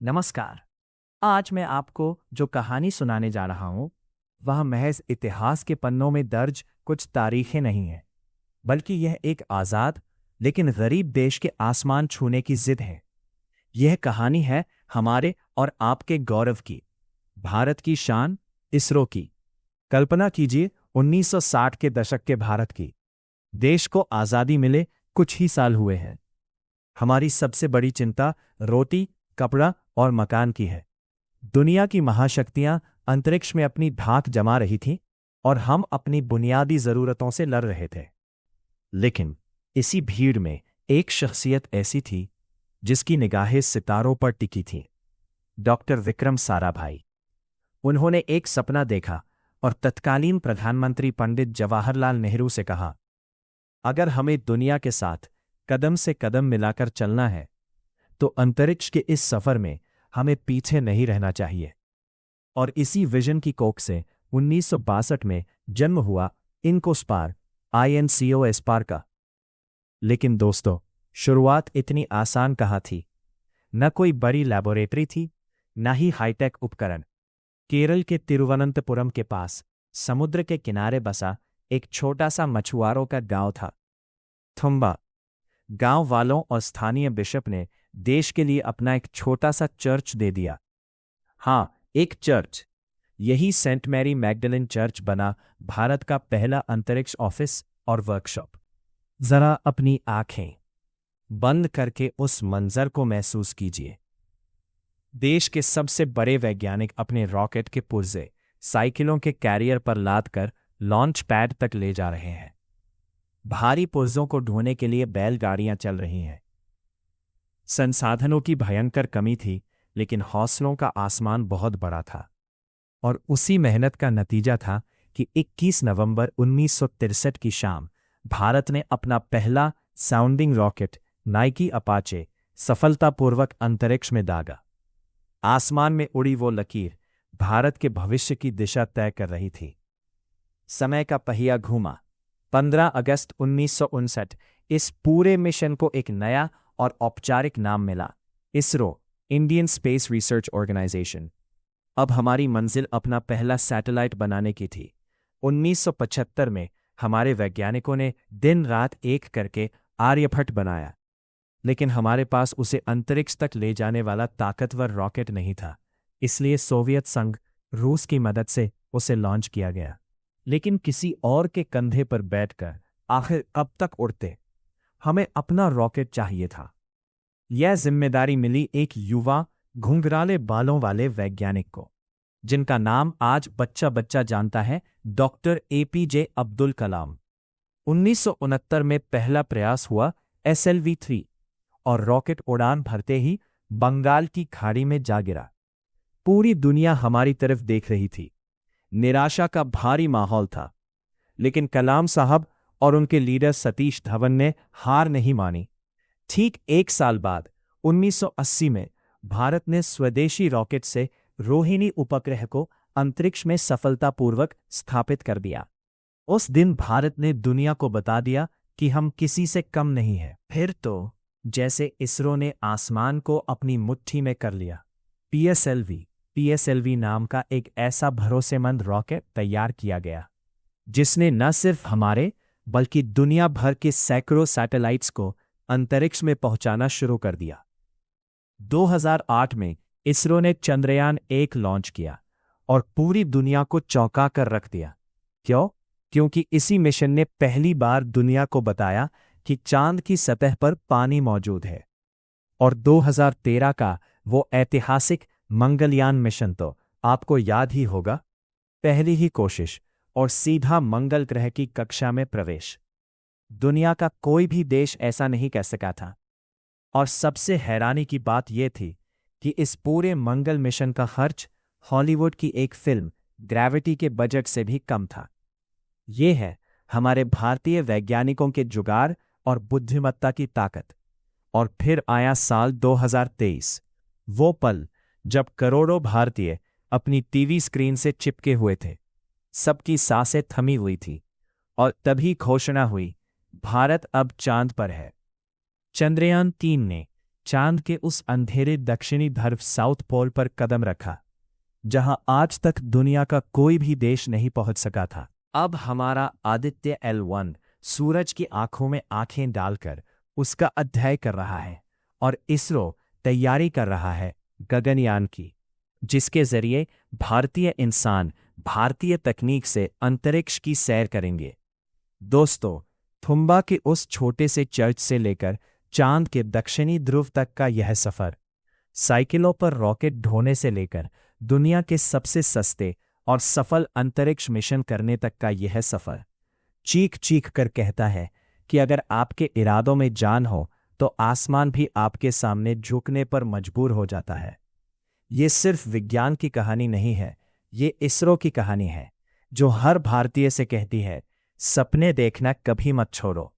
नमस्कार। आज मैं आपको जो कहानी सुनाने जा रहा हूं वह महज इतिहास के पन्नों में दर्ज कुछ तारीखें नहीं है, बल्कि यह एक आज़ाद लेकिन गरीब देश के आसमान छूने की जिद है। यह कहानी है हमारे और आपके गौरव की, भारत की शान, इसरो की। कल्पना कीजिए 1960 के दशक के भारत की। देश को आज़ादी मिले कुछ ही साल हुए हैं। हमारी सबसे बड़ी चिंता रोटी, कपड़ा और मकान की है। दुनिया की महाशक्तियां अंतरिक्ष में अपनी धाक जमा रही थीं और हम अपनी बुनियादी जरूरतों से लड़ रहे थे। लेकिन इसी भीड़ में एक शख्सियत ऐसी थी जिसकी निगाहें सितारों पर टिकी थीं। डॉक्टर विक्रम साराभाई। उन्होंने एक सपना देखा और तत्कालीन प्रधानमंत्री पंडित जवाहरलाल नेहरू से कहा, अगर हमें दुनिया के साथ कदम से कदम मिलाकर चलना है तो अंतरिक्ष के इस सफर में हमें पीछे नहीं रहना चाहिए। और इसी विजन की कोख से 1962 में जन्म हुआ इनकोस्पार, INCOSPAR का। लेकिन दोस्तों, शुरुआत इतनी आसान कहाँ थी। न कोई बड़ी लैबोरेटरी थी, न ही हाईटेक उपकरण। केरल के तिरुवनंतपुरम के पास समुद्र के किनारे बसा एक छोटा सा मछुआरों का गांव था, थुम्बा। गांव वालों और स्थानीय बिशप ने देश के लिए अपना एक छोटा सा चर्च दे दिया। हाँ, एक चर्च। यही सेंट मैरी मैगडलेन चर्च बना भारत का पहला अंतरिक्ष ऑफिस और वर्कशॉप। जरा अपनी आंखें बंद करके उस मंजर को महसूस कीजिए। देश के सबसे बड़े वैज्ञानिक अपने रॉकेट के पुर्जे साइकिलों के कैरियर पर लाद कर लॉन्च पैड तक ले जा रहे हैं। भारी पुर्जों को ढोने के लिए बैलगाड़ियां चल रही हैं। संसाधनों की भयंकर कमी थी, लेकिन हौसलों का आसमान बहुत बड़ा था। और उसी मेहनत का नतीजा था कि 21 नवंबर 1963 की शाम भारत ने अपना पहला साउंडिंग रॉकेट नाइकी अपाचे सफलतापूर्वक अंतरिक्ष में दागा। आसमान में उड़ी वो लकीर भारत के भविष्य की दिशा तय कर रही थी। समय का पहिया घूमा। 15 अगस्त 1959 इस पूरे मिशन को एक नया और औपचारिक नाम मिला, ISRO, Indian space research organisation. अब हमारी मंजिल अपना पहला सैटेलाइट बनाने की थी। 1975 में हमारे वैज्ञानिकों ने दिन रात एक करके आर्यभट्ट बनाया, लेकिन हमारे पास उसे अंतरिक्ष तक ले जाने वाला ताकतवर रॉकेट नहीं था। इसलिए सोवियत संघ, रूस की मदद से उसे लॉन्च किया गया। लेकिन किसी और के कंधे पर बैठकर आखिर कब तक उड़ते? हमें अपना रॉकेट चाहिए था। यह जिम्मेदारी मिली एक युवा, घुंघराले बालों वाले वैज्ञानिक को, जिनका नाम आज बच्चा बच्चा जानता है, डॉक्टर APJ अब्दुल कलाम। 1969 में पहला प्रयास हुआ SLV-3 और रॉकेट उड़ान भरते ही बंगाल की खाड़ी में जा गिरा। पूरी दुनिया हमारी तरफ देख रही थी। निराशा का भारी माहौल था, लेकिन कलाम साहब और उनके लीडर सतीश धवन ने हार नहीं मानी। ठीक एक साल बाद 1980 में भारत ने स्वदेशी रॉकेट से रोहिणी उपग्रह को अंतरिक्ष में सफलतापूर्वक स्थापित कर दिया। उस दिन भारत ने दुनिया को बता दिया कि हम किसी से कम नहीं हैं। फिर तो जैसे इसरो ने आसमान को अपनी मुट्ठी में कर लिया। PSLV नाम का एक ऐसा भरोसेमंद रॉकेट तैयार किया गया, जिसने न सिर्फ हमारे बल्कि दुनिया भर के सैकड़ों सैटेलाइट्स को अंतरिक्ष में पहुंचाना शुरू कर दिया। 2008 में इसरो ने चंद्रयान-1 लॉन्च किया और पूरी दुनिया को चौंका कर रख दिया। क्यों? क्योंकि इसी मिशन ने पहली बार दुनिया को बताया कि चांद की सतह पर पानी मौजूद है। और 2013 का वो ऐतिहासिक मंगलयान मिशन तो आपको याद ही होगा। पहली ही कोशिश और सीधा मंगल ग्रह की कक्षा में प्रवेश। दुनिया का कोई भी देश ऐसा नहीं कर सका था। और सबसे हैरानी की बात यह थी कि इस पूरे मंगल मिशन का खर्च हॉलीवुड की एक फिल्म ग्रेविटी के बजट से भी कम था। ये है हमारे भारतीय वैज्ञानिकों के जुगाड़ और बुद्धिमत्ता की ताकत। और फिर आया साल 2023, वो पल जब करोड़ों भारतीय अपनी टीवी स्क्रीन से चिपके हुए थे। सबकी सांसें थमी हुई थी और तभी घोषणा हुई, भारत अब चांद पर है। चंद्रयान-3 ने चांद के उस अंधेरे दक्षिणी ध्रुव साउथ पोल पर कदम रखा जहां आज तक दुनिया का कोई भी देश नहीं पहुंच सका था। अब हमारा आदित्य L1 सूरज की आंखों में आंखें डालकर उसका अध्ययन कर रहा है और इसरो तैयारी कर रहा है गगनयान की, जिसके जरिए भारतीय इंसान भारतीय तकनीक से अंतरिक्ष की सैर करेंगे। दोस्तों, थुम्बा के उस छोटे से चर्च से लेकर चांद के दक्षिणी ध्रुव तक का यह सफर, साइकिलों पर रॉकेट ढोने से लेकर दुनिया के सबसे सस्ते और सफल अंतरिक्ष मिशन करने तक का यह सफर चीख चीख कर कहता है कि अगर आपके इरादों में जान हो तो आसमान भी आपके सामने झुकने पर मजबूर हो जाता है। ये सिर्फ विज्ञान की कहानी नहीं है, ये इसरो की कहानी है जो हर भारतीय से कहती है, सपने देखना कभी मत छोड़ो।